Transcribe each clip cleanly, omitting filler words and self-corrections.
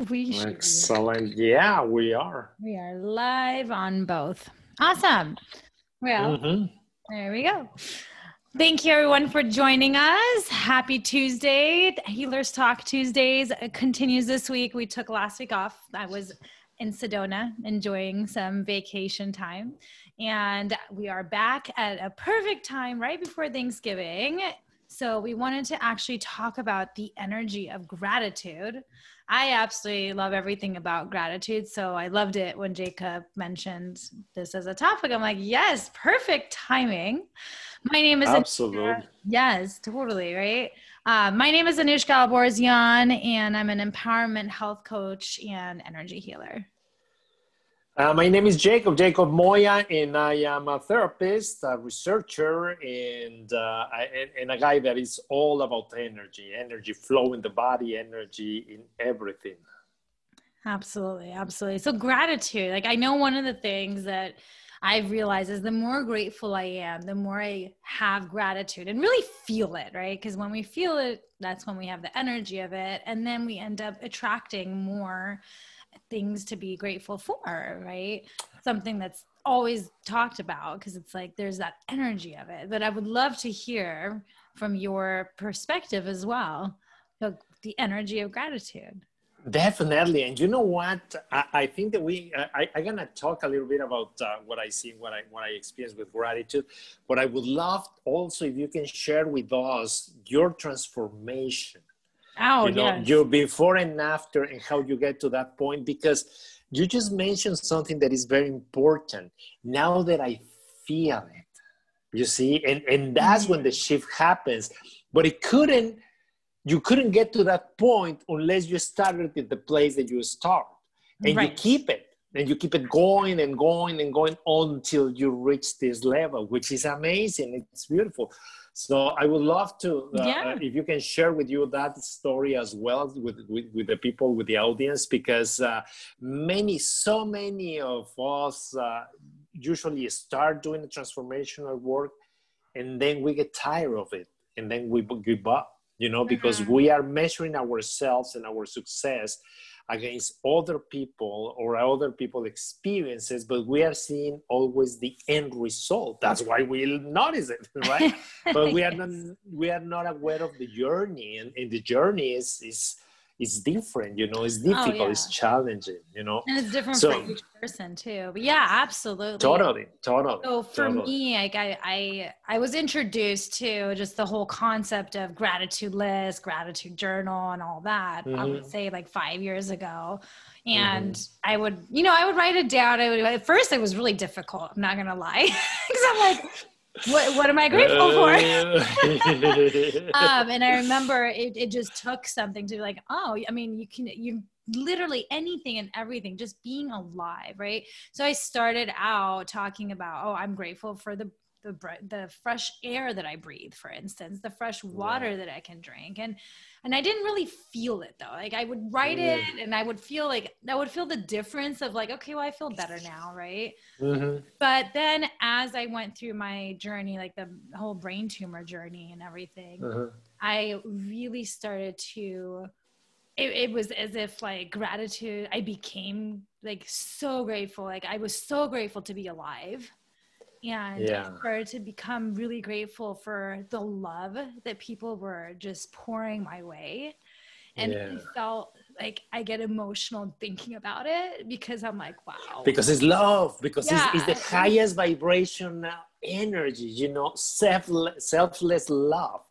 We should. Excellent. Yeah, we are. We are live on both. Awesome. Well, Mm-hmm. there we go. Thank you everyone for joining us. Happy Tuesday. Healers Talk Tuesdays continues this week. We took last week off. I was in Sedona enjoying some vacation time. And we are back at a perfect time right before Thanksgiving. So we wanted to actually talk about the energy of gratitude. I absolutely love everything about gratitude. So I loved it when Jacob mentioned this as a topic. I'm like, yes, perfect timing. My name is Anuschka. Absolutely. Yes, totally, right? My name is Anuschka Alborzian, and I'm an empowerment health coach and energy healer. My name is Jacob Moya, and I am a therapist, a researcher, and a guy that is all about energy flow in the body, energy in everything. Absolutely, absolutely. So gratitude, like I know one of the things that I've realized is the more grateful I am, the more I have gratitude and really feel it, right? Because when we feel it, that's when we have the energy of it. And then we end up attracting more things to be grateful for, right? Something that's always talked about because it's like there's that energy of it. But I would love to hear from your perspective as well, the energy of gratitude. Definitely. And you know what? I think that I'm going to talk a little bit about what I see, what I experience with gratitude. But I would love also if you can share with us your transformation. Oh, Yes. Your before and after and how you get to that point, because you just mentioned something that is very important. Now that I feel it, you see, and that's when the shift happens. But you couldn't get to that point unless you started at the place that you start. And right. You keep it. And you keep it going and going and going until you reach this level, which is amazing. It's beautiful. So I would love to, if you can share with you that story as well with the people, with the audience, because so many of us usually start doing the transformational work and then we get tired of it and then we give up, because we are measuring ourselves and our success against other people or other people's experiences, but we are seeing always the end result. That's why we notice it, right? But we are not aware of the journey, and the journey is different, it's difficult, it's challenging, And it's different for each person too. But yeah, absolutely. Totally. So for me, like I was introduced to just the whole concept of gratitude list, gratitude journal, and all that. I would say like 5 years ago. And I would write it down. At first it was really difficult. I'm not going to lie. Because I'm like, what am I grateful for? And I remember it just took something to be like, you literally anything and everything, just being alive, right? So I started out talking about, I'm grateful for the fresh air that I breathe, for instance, the fresh water that I can drink. And I didn't really feel it though. Like I would write it and I would feel the difference of like, okay, well, I feel better now. Right. But then as I went through my journey, like the whole brain tumor journey and everything, I really started to, it was as if like gratitude, I became like so grateful. Like I was so grateful to be alive. And I started to become really grateful for the love that people were just pouring my way. And it felt like I get emotional thinking about it because I'm like, wow. Because it's love, because it's the highest vibrational energy, selfless love,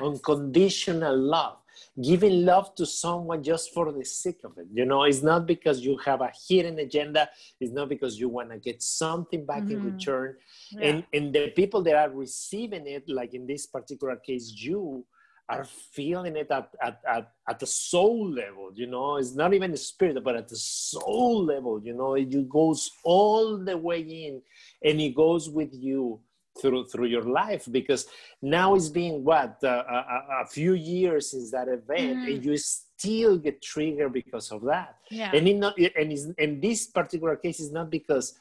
unconditional love. Giving love to someone just for the sake of it. It's not because you have a hidden agenda. It's not because you want to get something back in return. And the people that are receiving it, like in this particular case, you are feeling it at the soul level. It's not even the spirit, but at the soul level. It goes all the way in, and it goes with you through your life, because now it's been a few years since that event, and you still get triggered because of that. And in this particular case, it's not because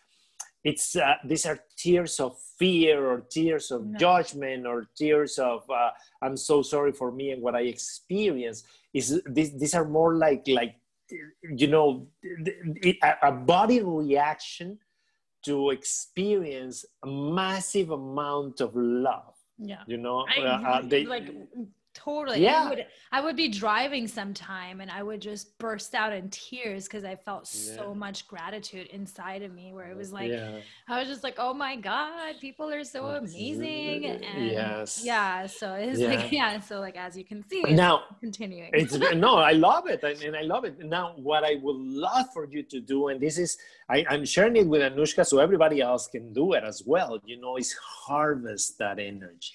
it's these are tears of fear or tears of judgment or tears of I'm so sorry for me and what I experienced. These are more like you know, a body reaction to experience a massive amount of love. Yeah. You know, Like totally. yeah. And I would be driving sometime and I would just burst out in tears because I felt so much gratitude inside of me, where it was like, I was just like, oh my God, people are so amazing. And so it's like, so like, as you can see, it's now continuing. no, I love it. And I love it. Now, what I would love for you to do, and this is, I'm sharing it with Anuschka so everybody else can do it as well, you know, is harvest that energy.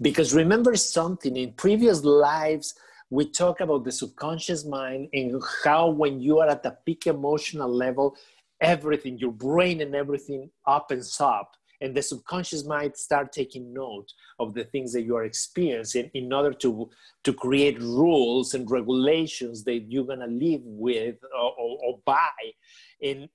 Because remember something, in previous lives, we talk about the subconscious mind and how when you are at the peak emotional level, everything, your brain and everything opens up. And the subconscious mind start taking note of the things that you are experiencing in order to create rules and regulations that you're going to live with or by. And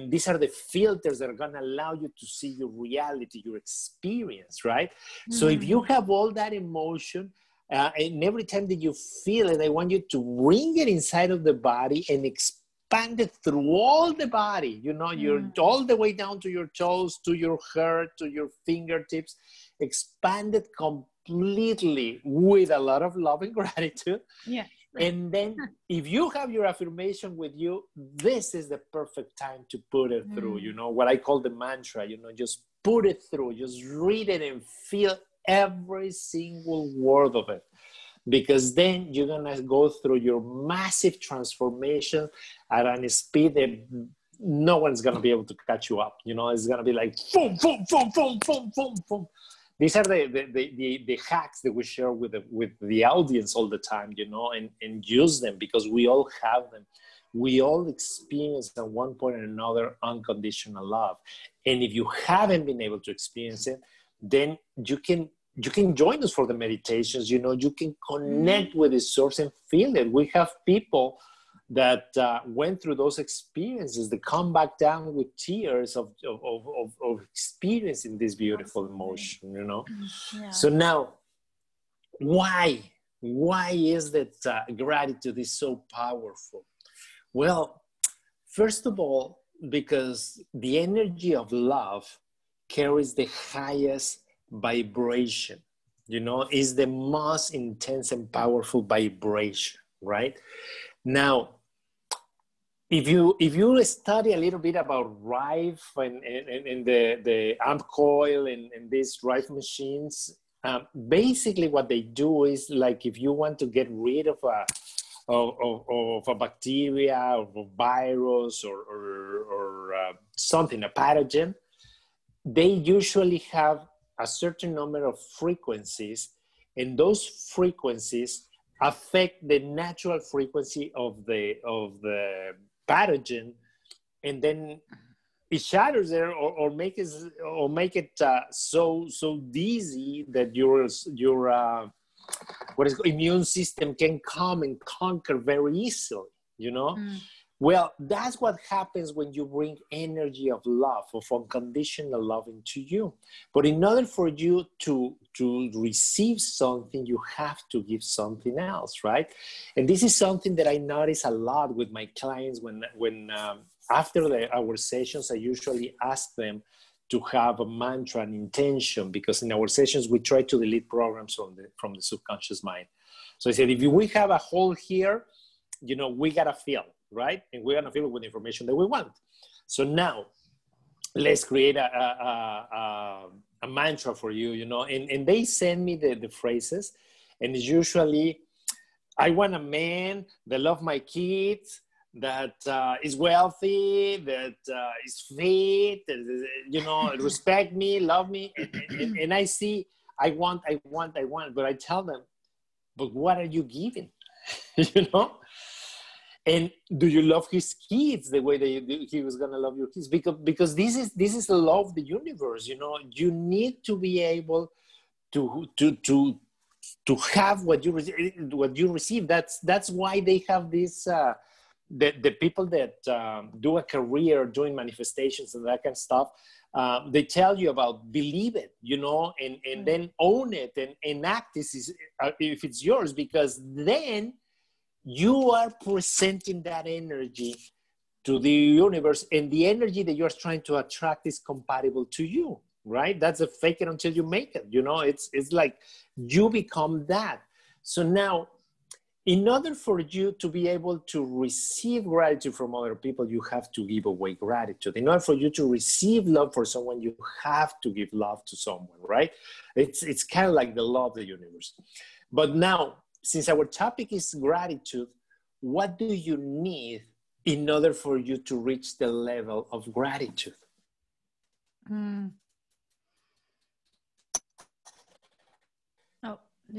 these are the filters that are going to allow you to see your reality, your experience, right? Mm-hmm. So if you have all that emotion, and every time that you feel it, I want you to bring it inside of the body and expand it through all the body. You know, you're all the way down to your toes, to your hair, to your fingertips. Expand it completely with a lot of love and gratitude. Yeah. And then if you have your affirmation with you, this is the perfect time to put it through, you know, what I call the mantra, you know, just put it through, just read it and feel every single word of it. Because then you're going to go through your massive transformation at a speed that no one's going to be able to catch you up. You know, it's going to be like, boom, boom, boom, boom, boom, boom, boom. These are the hacks that we share with the audience all the time, you know, and use them because we all have them. We all experience at one point or another unconditional love. And if you haven't been able to experience it, then you can join us for the meditations. You know, you can connect with the source and feel it. We have people that went through those experiences that come back down with tears of experiencing this beautiful emotion, you know? Yeah. So now, why is that gratitude is so powerful? Well, first of all, because the energy of love carries the highest vibration, you know, is the most intense and powerful vibration, right? Now, if you study a little bit about Rife and the amp coil and these Rife machines, basically what they do is, like, if you want to get rid of a bacteria or a virus or something, a pathogen, they usually have a certain number of frequencies, and those frequencies affect the natural frequency of the pathogen, and then it shatters there or make it so dizzy that your immune system can come and conquer very easily, you know. Well, that's what happens when you bring energy of love, of unconditional love into you. But in order for you to receive something, you have to give something else, right? And this is something that I notice a lot with my clients when after our sessions, I usually ask them to have a mantra, an intention, because in our sessions, we try to delete programs from the subconscious mind. So I said, if we have a hole here, you know, we got to fill, right? And we're going to fill it with the information that we want. So now let's create a mantra for you, you know, and they send me the phrases, and it's usually, I want a man that loves my kids, that is wealthy, that is fit, you know, respect me, love me. And I see, I want, but I tell them, but what are you giving? You know? And do you love his kids the way that he was going to love your kids? Because this is the law of the universe, you know. You need to be able to have what you receive. That's why they have this the people that do a career doing manifestations and that kind of stuff. They tell you about believe it, you know, and then own it and act this is if it's yours, because then you are presenting that energy to the universe, and the energy that you're trying to attract is compatible to you, right? That's a fake it until you make it. You know, it's like you become that. So now, in order for you to be able to receive gratitude from other people, you have to give away gratitude. In order for you to receive love for someone, you have to give love to someone, right? It's kind of like the law of the universe. But now, since our topic is gratitude, what do you need in order for you to reach the level of gratitude? Oh,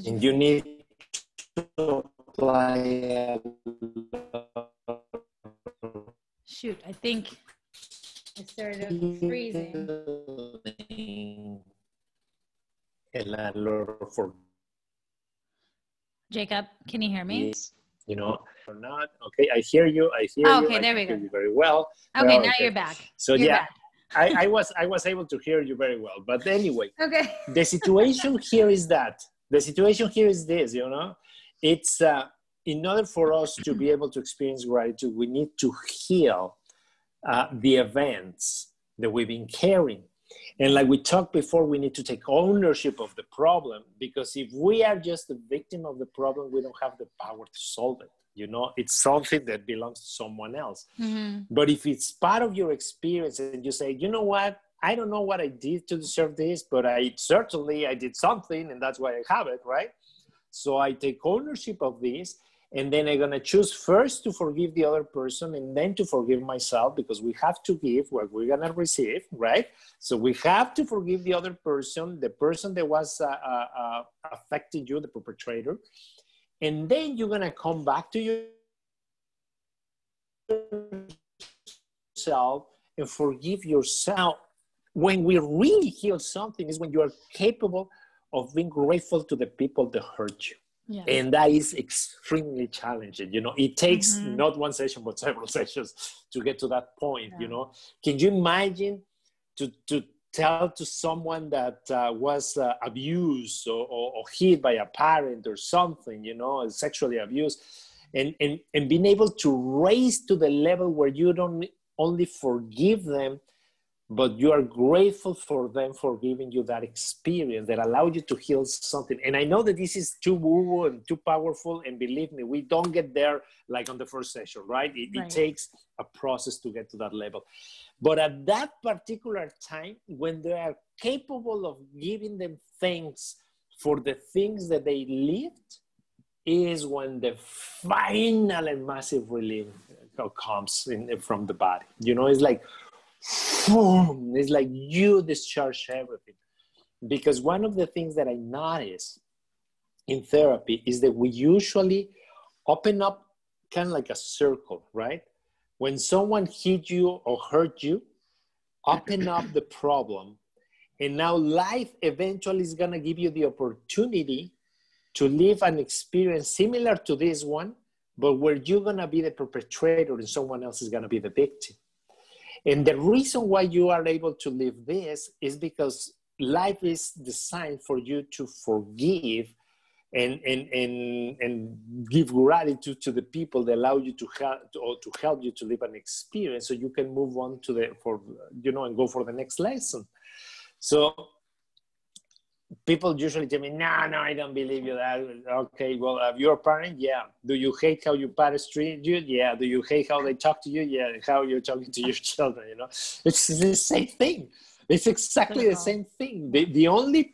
And you need to apply. Shoot, I think I started freezing. For Jacob, can you hear me? Yes, you know, or not. Okay, I hear you. I hear you. Okay, there we I hear go. you very well. Okay, Well, now okay. you're back. So you're yeah, back. I was able to hear you very well. But anyway, Okay. The situation here is that the situation here is this. You know, it's in order for us to be able to experience gratitude, we need to heal the events that we've been carrying. And like we talked before, we need to take ownership of the problem, because if we are just a victim of the problem, we don't have the power to solve it. You know, it's something that belongs to someone else. Mm-hmm. But if it's part of your experience and you say, you know what, I don't know what I did to deserve this, but I did something, and that's why I have it, right? So I take ownership of this. And then I'm going to choose first to forgive the other person and then to forgive myself, because we have to give what we're going to receive, right? So we have to forgive the other person, the person that was affecting you, the perpetrator. And then you're going to come back to yourself and forgive yourself. When we really heal something is when you are capable of being grateful to the people that hurt you. Yeah. And that is extremely challenging. You know, it takes not one session, but several sessions to get to that point. Yeah. You know, can you imagine to tell to someone that was abused or hit by a parent or something, you know, sexually abused, and being able to raise to the level where you don't only forgive them, but you are grateful for them for giving you that experience that allowed you to heal something. And I know that this is too woo-woo and too powerful, and believe me, we don't get there like on the first session, right? It takes a process to get to that level. But at that particular time, when they are capable of giving them thanks for the things that they lived, is when the final and massive relief comes from the body. You know, it's like, it's like you discharge everything. Because one of the things that I notice in therapy is that we usually open up kind of like a circle, right? When someone hit you or hurt you, open up the problem. And now life eventually is going to give you the opportunity to live an experience similar to this one, but where you're going to be the perpetrator and someone else is going to be the victim. And the reason why you are able to live this is because life is designed for you to forgive and give gratitude to the people that allow you to help you to live an experience, so you can move on to and go for the next lesson. So people usually tell me, no, I don't believe you that. Okay, well, you're a parent? Yeah. Do you hate how your parents treat you? Yeah. Do you hate how they talk to you? Yeah. And how you're talking to your children, you know? It's the same thing. It's exactly the same thing. The only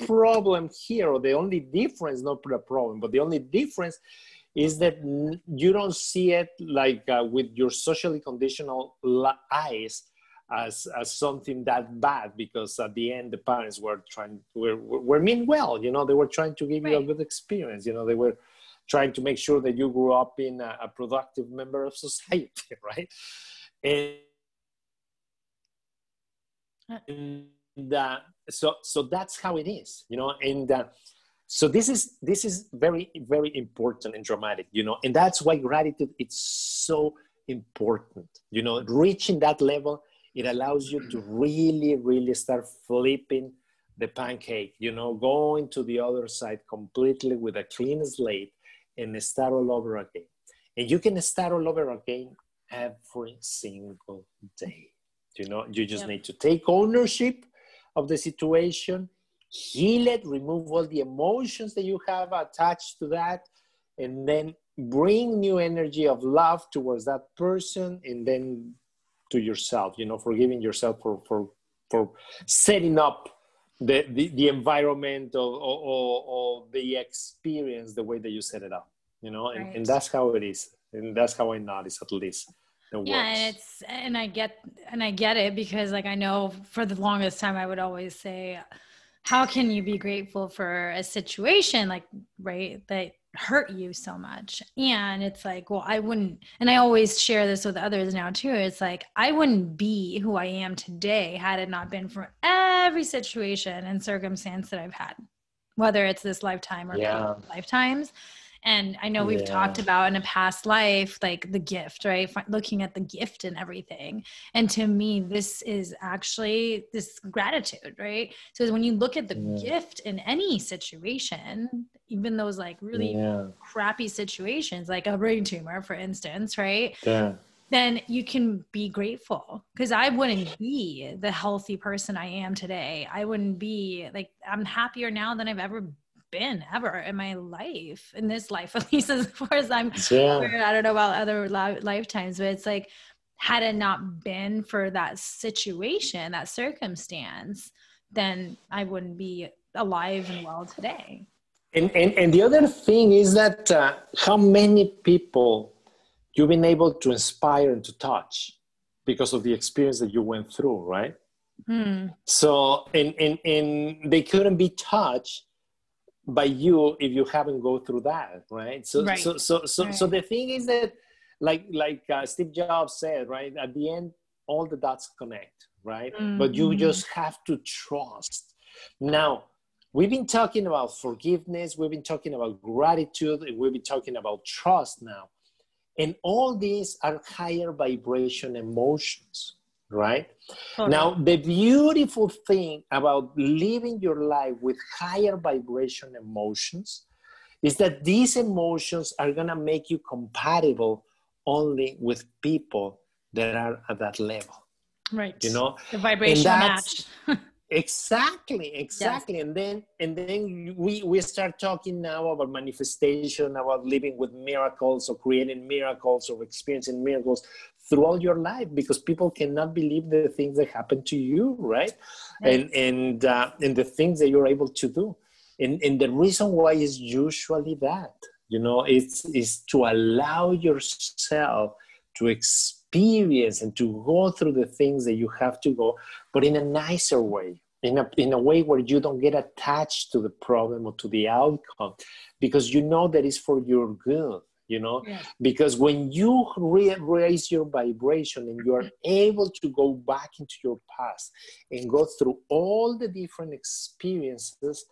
problem here, or the only difference, not a problem, but the only difference is that you don't see it like with your socially conditional eyes, as something that bad, because at the end the parents were mean well, you know, they were trying to give you a good experience, you know, they were trying to make sure that you grew up in a productive member of society, right? And so that's how it is, you know. And so this is very, very important and dramatic, you know, and that's why gratitude is so important, you know. Reaching that level, it allows you to really, really start flipping the pancake, you know, going to the other side completely with a clean slate and start all over again. And you can start all over again every single day. You know, you just need to take ownership of the situation, heal it, remove all the emotions that you have attached to that, and then bring new energy of love towards that person, and then to yourself, you know, forgiving yourself for setting up the environment of the experience the way that you set it up, you know, and that's how it is. And that's how I notice, at least. Yeah, and I get it, because like I know for the longest time I would always say, how can you be grateful for a situation like, right, that hurt you so much? And it's like, well, I wouldn't, and I always share this with others now too. It's like, I wouldn't be who I am today had it not been for every situation and circumstance that I've had, whether it's this lifetime or lifetimes. And I know we've talked about in a past life, like the gift, right? Looking at the gift and everything. And to me, this is actually this gratitude, right? So when you look at the gift in any situation, even those like really crappy situations, like a brain tumor, for instance, right? Then you can be grateful, because I wouldn't be the healthy person I am today. I wouldn't be like, I'm happier now than I've ever been in my life, in this life, at least as far as I'm aware. I don't know about other lifetimes, but it's like, had it not been for that situation, that circumstance, then I wouldn't be alive and well today. And the other thing is that how many people you've been able to inspire and to touch because of the experience that you went through, right? So and they couldn't be touched by you if you haven't go through that, right? So the thing is that, like Steve Jobs said, right, at the end all the dots connect, right? But you just have to trust. Now, we've been talking about forgiveness, we've been talking about gratitude, and we've been talking about trust now, and all these are higher vibration emotions, right? Now, the beautiful thing about living your life with higher vibration emotions is that these emotions are going to make you compatible only with people that are at that level. Right. You know, the vibrational match. Exactly. Yes. And then we start talking now about manifestation, about living with miracles or creating miracles or experiencing miracles throughout your life, because people cannot believe the things that happen to you, right? And the things that you're able to do. And the reason why is usually that, you know, it's to allow yourself to experience and to go through the things that you have to go, but in a nicer way, in a way where you don't get attached to the problem or to the outcome, because you know that it's for your good, you know. Because when you raise your vibration and you are able to go back into your past and go through all the different experiences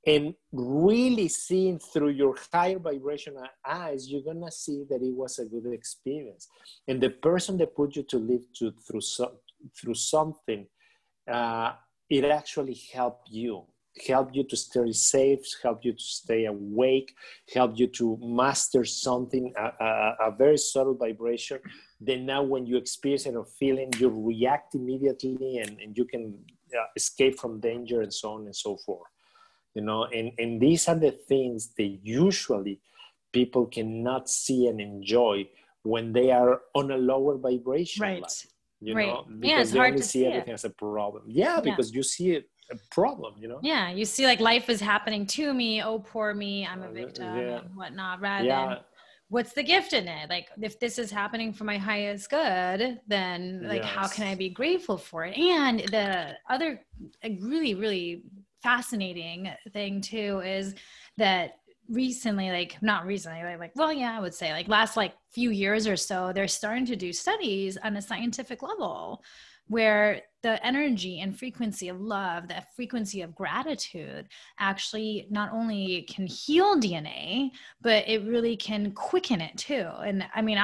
and really seeing through your higher vibrational eyes, you're going to see that it was a good experience. And the person that put you to live through something, it actually helped you to stay safe, help you to stay awake, help you to master something, a very subtle vibration. Then now when you experience it or feeling, you react immediately and you can escape from danger and so on and so forth. You know, and these are the things that usually people cannot see and enjoy when they are on a lower vibration. Right. Life, you right. know, because it's hard to see everything as a problem. Yeah, because you see it a problem, you know. Yeah, you see like life is happening to me. Oh, poor me, I'm a victim and whatnot. Rather than what's the gift in it? Like, if this is happening for my highest good, then like how can I be grateful for it? And the other really, really fascinating thing too is that recently, like not recently, I would say like last like few years or so, they're starting to do studies on a scientific level where the energy and frequency of love, the frequency of gratitude actually not only can heal DNA, but it really can quicken it too. And I mean,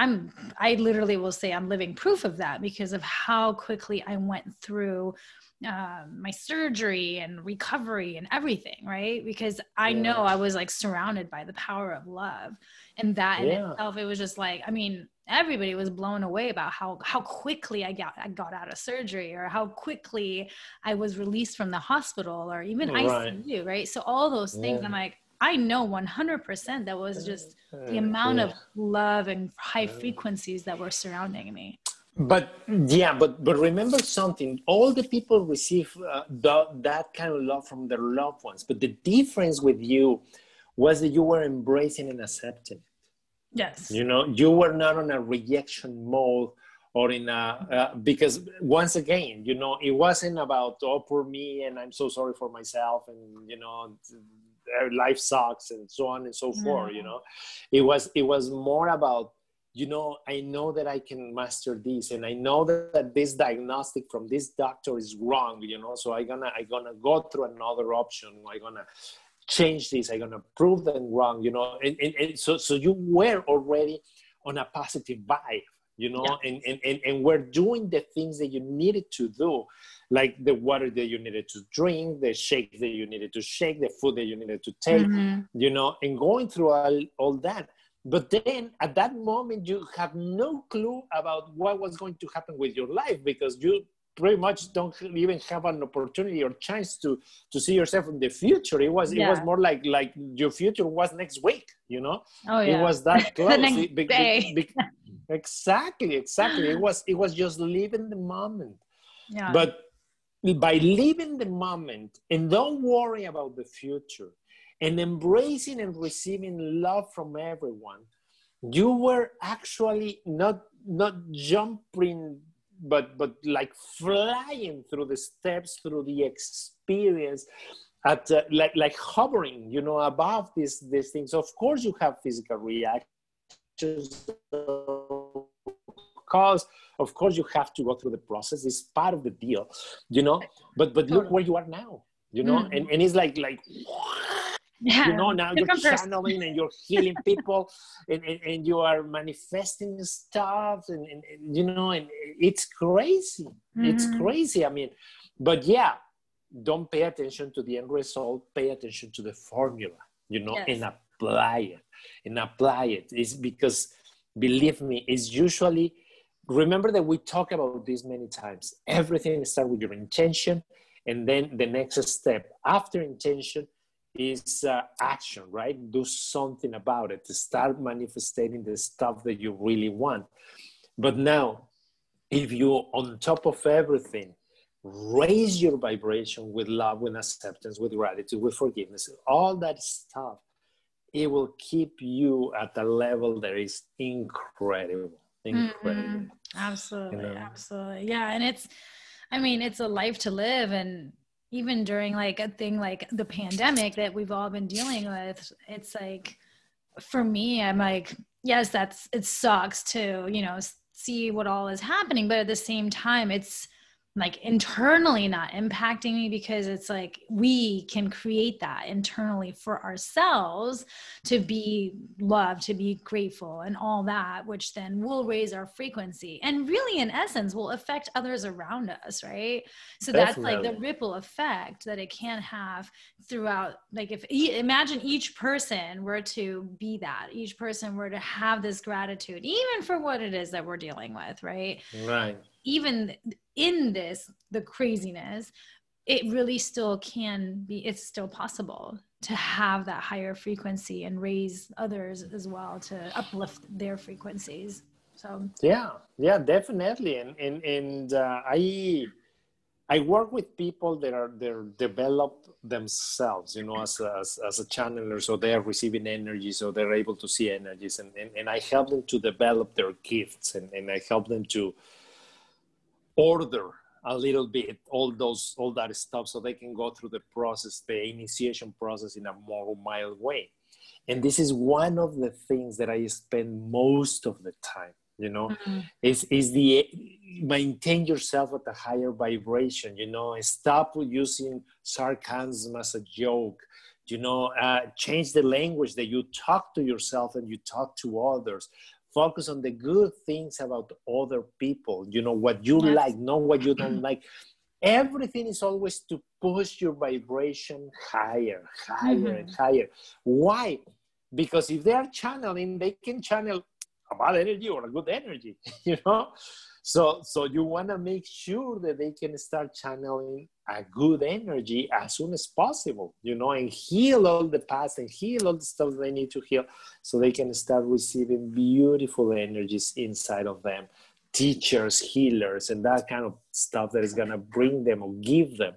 I literally will say I'm living proof of that because of how quickly I went through my surgery and recovery and everything, right? Because I know I was like surrounded by the power of love, and that in itself, it was just like, I mean, everybody was blown away about how quickly I got out of surgery, or how quickly I was released from the hospital, or even ICU, right? So all those things, I'm like, I know 100% that was just the amount of love and high frequencies that were surrounding me. But remember something, all the people receive that kind of love from their loved ones, but the difference with you was that you were embracing and accepting it. Yes. You know, you were not on a rejection mode, or in a because once again, you know, it wasn't about, oh, poor me and I'm so sorry for myself, and you know, life sucks and so on and so forth. You know, it was more about, you know, I know that I can master this, and I know that this diagnostic from this doctor is wrong, you know, so I'm gonna go through another option. I'm gonna change this. I'm gonna prove them wrong, you know. And so you were already on a positive vibe, you know, and we're doing the things that you needed to do, like the water that you needed to drink, the shake that you needed to shake, the food that you needed to take, you know, and going through all that. But then at that moment, you have no clue about what was going to happen with your life, because you pretty much don't even have an opportunity or chance to see yourself in the future. It was more like your future was next week, you know. It was that close. The next day. Exactly. It was just living the moment. But by living the moment and don't worry about the future, and embracing and receiving love from everyone, you were actually not jumping, but like flying through the steps, through the experience, at like hovering, you know, above these things. Of course, you have physical reactions. Of course, you have to go through the process. It's part of the deal, you know. But look where you are now, you know, and it's like. You know, now you're channeling and you're healing people, and you are manifesting stuff, and you know, and it's crazy. It's crazy. I mean, but don't pay attention to the end result. Pay attention to the formula, you know, and apply it. It's because, believe me, it's usually, remember that we talk about this many times. Everything starts with your intention, and then the next step after intention is action, right? Do something about it to start manifesting the stuff that you really want. But now, if you, on top of everything, raise your vibration with love, with acceptance, with gratitude, with forgiveness, all that stuff, it will keep you at a level that is incredible. Absolutely. You know? Absolutely. Yeah. And it's a life to live. And even during like a thing like the pandemic that we've all been dealing with, it's like, for me, I'm like, yes, it sucks to, you know, see what all is happening, but at the same time, it's like internally not impacting me, because it's like we can create that internally for ourselves to be loved, to be grateful, and all that, which then will raise our frequency and really in essence will affect others around us, right? So that's like the ripple effect that it can have throughout. Like imagine each person were to be that, each person were to have this gratitude, even for what it is that we're dealing with, right? Even in the craziness, it really still can be, it's still possible to have that higher frequency and raise others as well, to uplift their frequencies. So yeah, definitely. And I work with people they're developed themselves, you know, as a channeler, so they are receiving energy, so they're able to see energies, and I help them to develop their gifts, and I help them to order a little bit all that stuff, so they can go through the process, the initiation process, in a more mild way. And this is one of the things that I spend most of the time, you know, is maintain yourself at a higher vibration, you know, and stop using sarcasm as a joke, you know, change the language that you talk to yourself and you talk to others. Focus on the good things about other people, you know, what you like, not what you don't like. Everything is always to push your vibration higher, higher, and higher. Why? Because if they are channeling, they can channel a bad energy or a good energy, you know? So you want to make sure that they can start channeling a good energy as soon as possible, you know, and heal all the past and heal all the stuff they need to heal so they can start receiving beautiful energies inside of them, teachers, healers, and that kind of stuff that is going to bring them or give them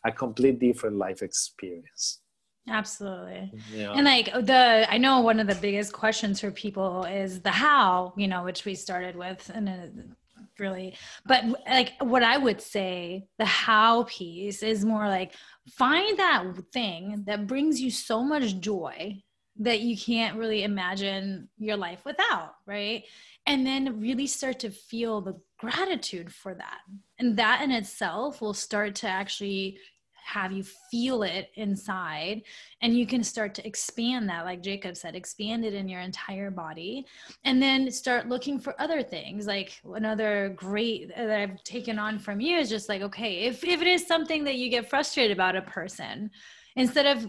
a complete different life experience. Absolutely. Yeah. And like I know one of the biggest questions for people is the how, you know, which we started with, and really, but like what I would say, the how piece is more like find that thing that brings you so much joy that you can't really imagine your life without, right? And then really start to feel the gratitude for that. And that in itself will start to actually have you feel it inside, and you can start to expand that, like Jacob said, expand it in your entire body, and then start looking for other things. Like another great that I've taken on from you is just like, okay, if it is something that you get frustrated about a person, instead of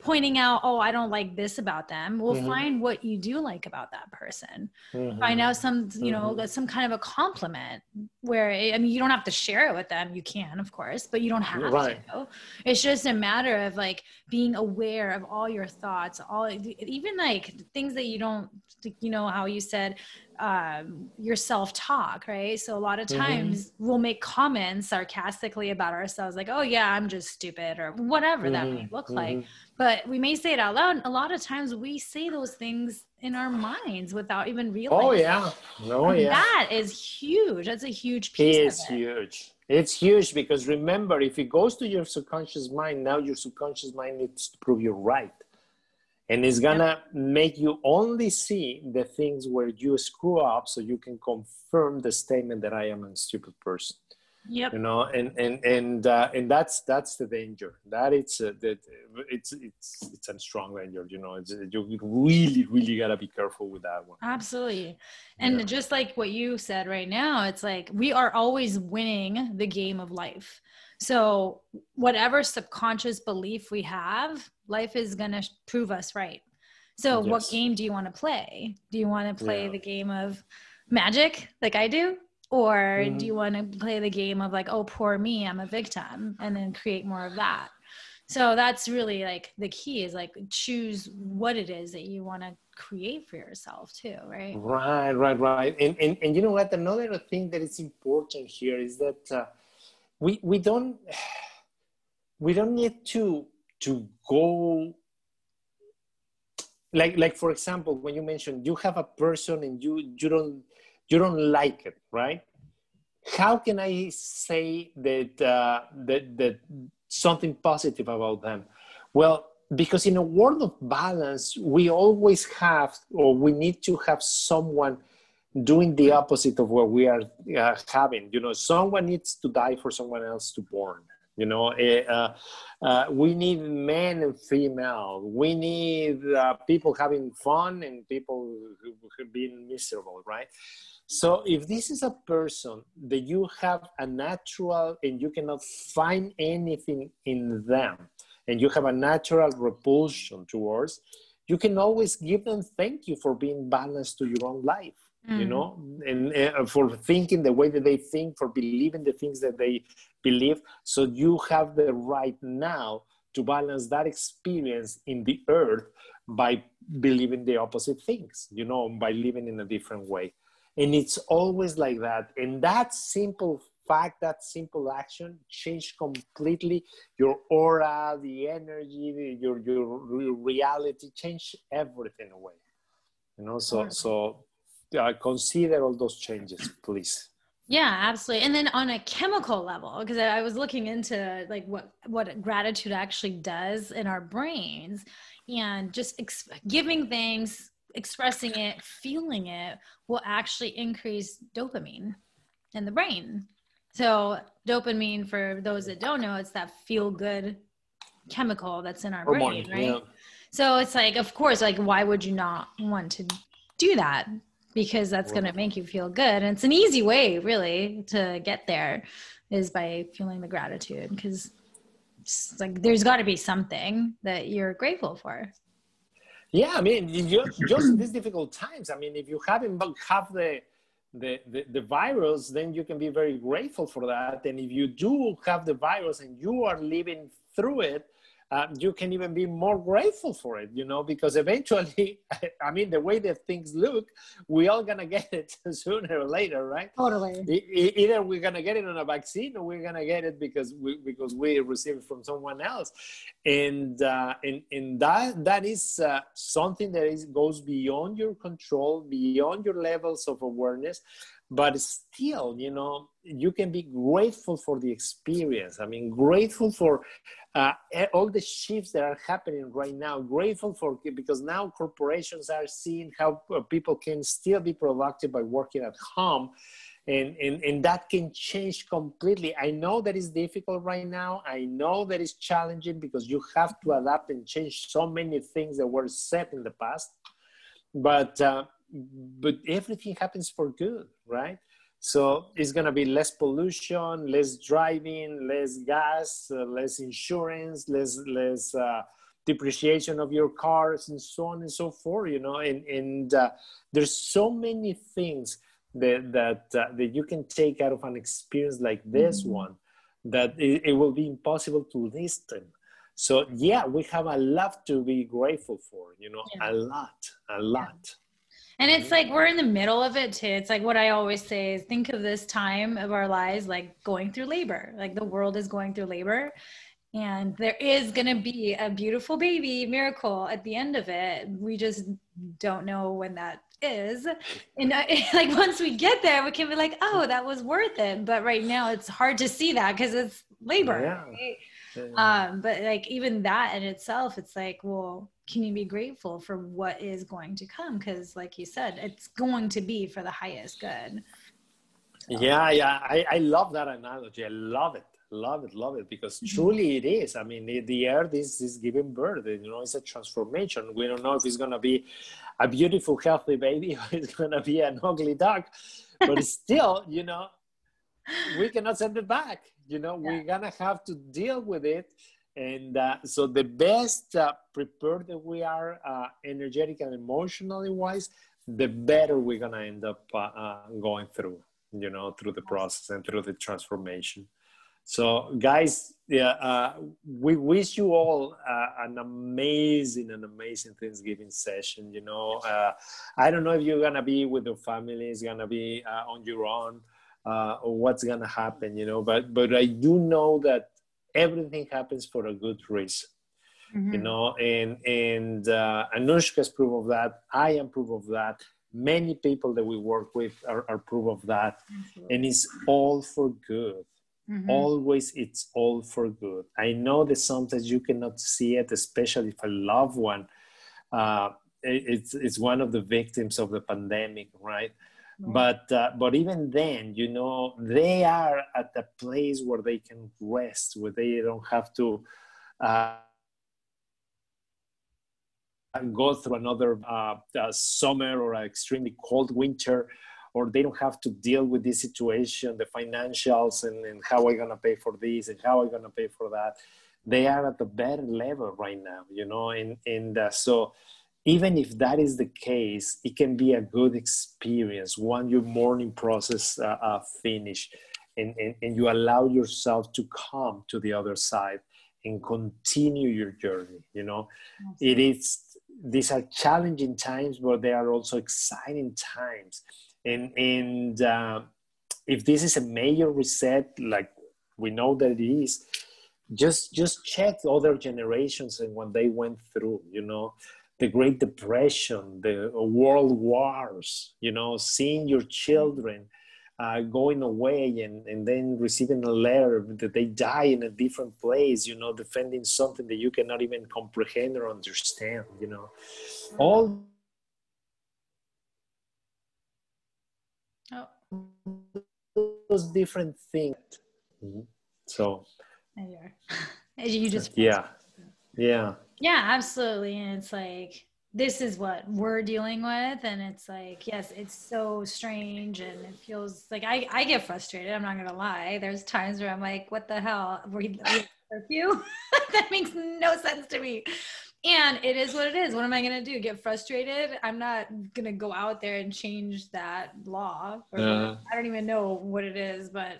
pointing out, oh, I don't like this about them, we'll find what you do like about that person. Find out some, you know, some kind of a compliment where, I mean, you don't have to share it with them. You can, of course, but you don't have to. It's just a matter of like being aware of all your thoughts, all, even like things that you don't, you know, how you said, your self-talk, right? So a lot of times we'll make comments sarcastically about ourselves, like, oh yeah, I'm just stupid, or whatever that may look like. But we may say it out loud. A lot of times we say those things in our minds without even realizing. Oh yeah. No, yeah. That is huge. That's a huge piece of it. It's huge. It's huge because remember, if it goes to your subconscious mind, now your subconscious mind needs to prove you're right. And it's gonna make you only see the things where you screw up, so you can confirm the statement that I am a stupid person. Yep. You know, and that's the danger. That it's a strong danger. You know, you really gotta be careful with that one. Absolutely. And just like what you said right now, it's like we are always winning the game of life. So whatever subconscious belief we have, life is going to prove us right. So what game do you want to play? Do you want to play the game of magic like I do? Or do you want to play the game of like, oh, poor me, I'm a victim, and then create more of that? So that's really like the key, is like choose what it is that you want to create for yourself too, right? Right. And you know what? Another thing that is important here is that we don't need to go like for example, when you mentioned you have a person and you don't like it, right? How can I say that that something positive about them? Well, because in a world of balance, we always have, or we need to have someone doing the opposite of what we are having. You know, someone needs to die for someone else to born. You know, we need men and female. We need people having fun and people who being miserable, right? So if this is a person that you have a natural and you cannot find anything in them, and you have a natural repulsion towards, you can always give them thank you for being balanced to your own life. You know, and for thinking the way that they think, for believing the things that they believe. So you have the right now to balance that experience in the earth by believing the opposite things, you know, by living in a different way. And it's always like that. And that simple fact, that simple action changed completely your aura, the energy, your reality, change everything away. You know, so consider all those changes, please. Yeah, absolutely. And then on a chemical level, because I was looking into like what gratitude actually does in our brains, and just giving things, expressing it, feeling it will actually increase dopamine. in the brain. So dopamine, for those that don't know, it's that feel good chemical that's in our brain, right? Yeah. So it's like, of course, like, why would you not want to do that? Because that's going to make you feel good. And it's an easy way, really, to get there, is by feeling the gratitude. Because it's like, there's got to be something that you're grateful for. Yeah, I mean, just in these difficult times, I mean, if you haven't have the virus, then you can be very grateful for that. And if you do have the virus and you are living through it, you can even be more grateful for it, you know, because eventually, I mean, the way that things look, we all gonna get it sooner or later, right? Totally. Either we're gonna get it on a vaccine, or we're gonna get it because we receive it from someone else, and that is something that goes beyond your control, beyond your levels of awareness. But still, you know, you can be grateful for the experience. I mean, grateful for all the shifts that are happening right now. Grateful for, because now corporations are seeing how people can still be productive by working at home. And that can change completely. I know that is difficult right now. I know that is challenging because you have to adapt and change so many things that were set in the past. But everything happens for good, right? So it's going to be less pollution, less driving, less gas, less insurance, less depreciation of your cars, and so on and so forth, you know. And there's so many things that you can take out of an experience like this one, that it will be impossible to list them. So yeah, we have a lot to be grateful for, you know, a lot. Yeah. And it's like, we're in the middle of it too. It's like, what I always say is, think of this time of our lives like going through labor. Like, the world is going through labor, and there is going to be a beautiful baby miracle at the end of it. We just don't know when that is. And like, once we get there, we can be like, oh, that was worth it. But right now it's hard to see that because it's labor. Yeah. Right? But like, even that in itself, it's like, well, can you be grateful for what is going to come? Because like you said, it's going to be for the highest good. So. Yeah, I love that analogy. I love it, because truly it is. I mean, the earth is giving birth, you know, it's a transformation. We don't know if it's going to be a beautiful, healthy baby, or it's going to be an ugly dog, but still, you know, we cannot send it back. You know, we're going to have to deal with it. And so the best prepared that we are energetic and emotionally wise, the better we're going to end up going through, you know, through the process and through the transformation. So guys, we wish you all an amazing Thanksgiving session. You know, I don't know if you're going to be with your family, it's going to be on your own, or what's going to happen, you know, but I do know that everything happens for a good reason, you know, and Anuschka is proof of that. I am proof of that. Many people that we work with are proof of that. Absolutely. And it's all for good. Always, it's all for good. I know that sometimes you cannot see it, especially if a loved one, it's one of the victims of the pandemic, right? But even then, you know, they are at a place where they can rest, where they don't have to go through another summer or an extremely cold winter, or they don't have to deal with this situation, the financials, and how are we going to pay for this and how are we going to pay for that. They are at a better level right now, you know, and so even if that is the case, it can be a good experience when your mourning process finish, and you allow yourself to come to the other side and continue your journey, you know. These are challenging times, but they are also exciting times. And if this is a major reset, like we know that it is, just check other generations and what they went through, you know. The Great Depression, the world wars, you know, seeing your children going away and then receiving a letter that they die in a different place, you know, defending something that you cannot even comprehend or understand, you know. All those different things. So you just yeah. yeah, absolutely. And it's like, this is what we're dealing with. And it's like, yes, it's so strange. And it feels like I get frustrated. I'm not going to lie. There's times where I'm like, what the hell? We curfew? That makes no sense to me. And it is what it is. What am I going to do? Get frustrated? I'm not going to go out there and change that law. Or I don't even know what it is, but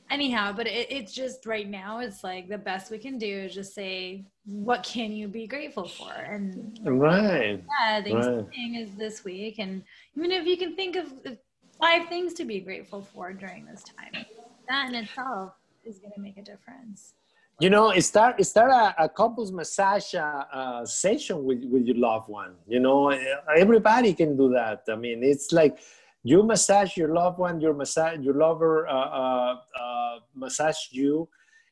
anyhow, but it's just right now, it's like the best we can do is just say, what can you be grateful for? And like, Right. yeah, Thanksgiving is this week. And even if you can think of 5 things to be grateful for during this time, that in itself is going to make a difference. You know, start a couples massage session with your loved one. You know, everybody can do that. I mean, it's like you massage your loved one, your lover massage you,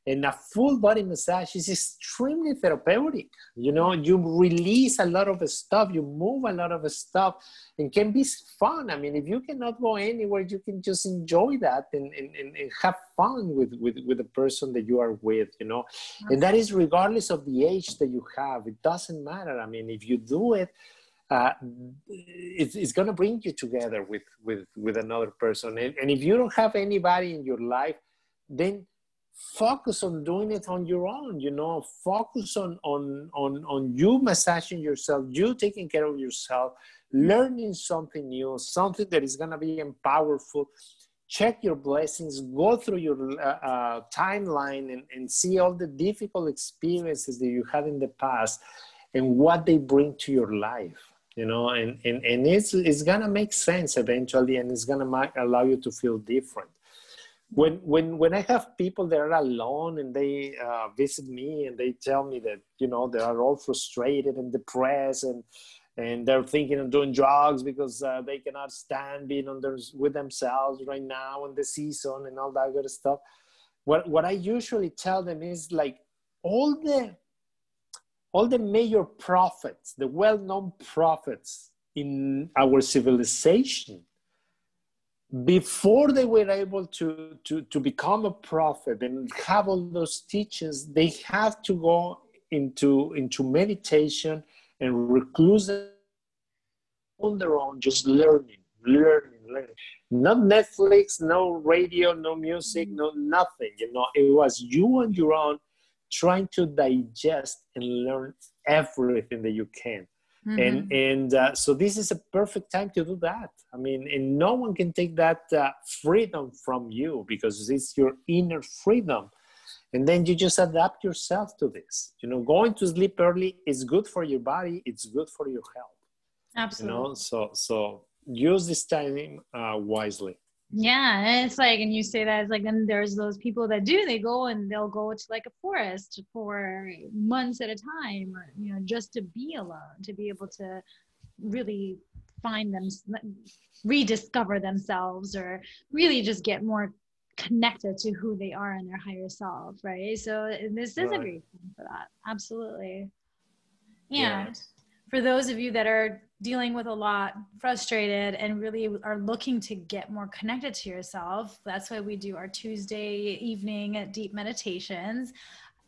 and a full body massage is extremely therapeutic. You know, you release a lot of stuff, you move a lot of stuff, and can be fun. I mean, if you cannot go anywhere, you can just enjoy that and have fun with the person that you are with, you know. And that is regardless of the age that you have. It doesn't matter. I mean, if you do it, it's going to bring you together with another person. And if you don't have anybody in your life, then focus on doing it on your own. You know, focus on you massaging yourself, you taking care of yourself, learning something new, something that is going to be powerful. Check your blessings, go through your timeline and see all the difficult experiences that you had in the past and what they bring to your life. You know, and it's gonna make sense eventually, and it's gonna allow you to feel different. When I have people that are alone and they visit me and they tell me that, you know, they are all frustrated and depressed and they're thinking of doing drugs because they cannot stand being with themselves right now in the season and all that good stuff. What I usually tell them is like all the major prophets, the well-known prophets in our civilization, before they were able to become a prophet and have all those teachings, they have to go into meditation and recluse on their own, just learning. Not Netflix, no radio, no music, no nothing. You know, it was you on your own, trying to digest and learn everything that you can. So this is a perfect time to do that. I mean, and no one can take that freedom from you because it's your inner freedom. And then you just adapt yourself to this. You know, going to sleep early is good for your body. It's good for your health. Absolutely. You know, so use this time wisely. Yeah, and it's like, and you say that, it's like, then there's those people that they'll go to like a forest for months at a time, or, you know, just to be alone, to be able to really find them, rediscover themselves, or really just get more connected to who they are and their higher self, right? So this is a great thing for that. Absolutely. And for those of you that are dealing with a lot, frustrated, and really are looking to get more connected to yourself, that's why we do our Tuesday evening deep meditations.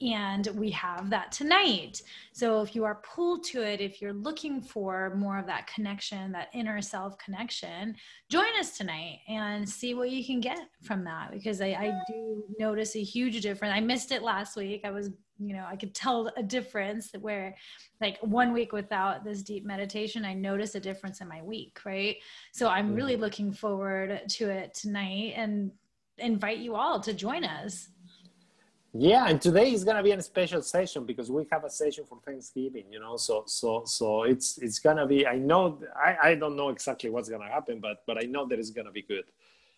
And we have that tonight. So if you are pulled to it, if you're looking for more of that connection, that inner self connection, join us tonight and see what you can get from that. Because I do notice a huge difference. I missed it last week. I was, you know, I could tell a difference where like 1 week without this deep meditation, I noticed a difference in my week, right? So I'm really looking forward to it tonight and invite you all to join us. Yeah, and today is gonna be a special session because we have a session for Thanksgiving, you know. So it's gonna be. I know I don't know exactly what's gonna happen, but I know that it's gonna be good.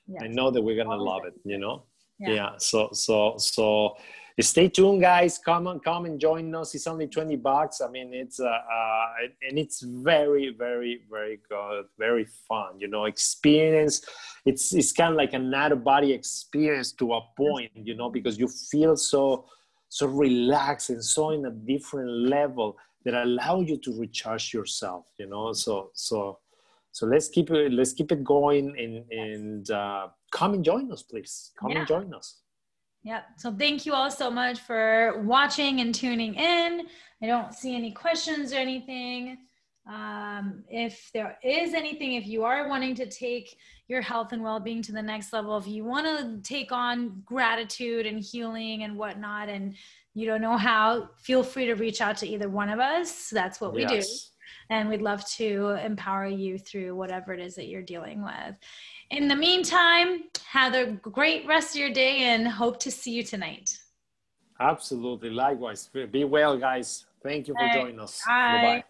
Yes. I know that we're gonna love it, you know. Yeah. So stay tuned, guys. Come and join us. It's only $20. I mean, it's and it's very, very, very good, very fun. You know, experience. It's kind of like an out of body experience to a point, you know, because you feel so relaxed and so in a different level that allow you to recharge yourself. You know, so So let's keep it going, and come and join us, please. Come and join us. Yep. So thank you all so much for watching and tuning in. I don't see any questions or anything. If there is anything, if you are wanting to take your health and well-being to the next level, if you want to take on gratitude and healing and whatnot, and you don't know how, feel free to reach out to either one of us. That's what we do. And we'd love to empower you through whatever it is that you're dealing with. In the meantime, have a great rest of your day and hope to see you tonight. Absolutely. Likewise. Be well, guys. Thank you for joining us. Bye. Bye-bye.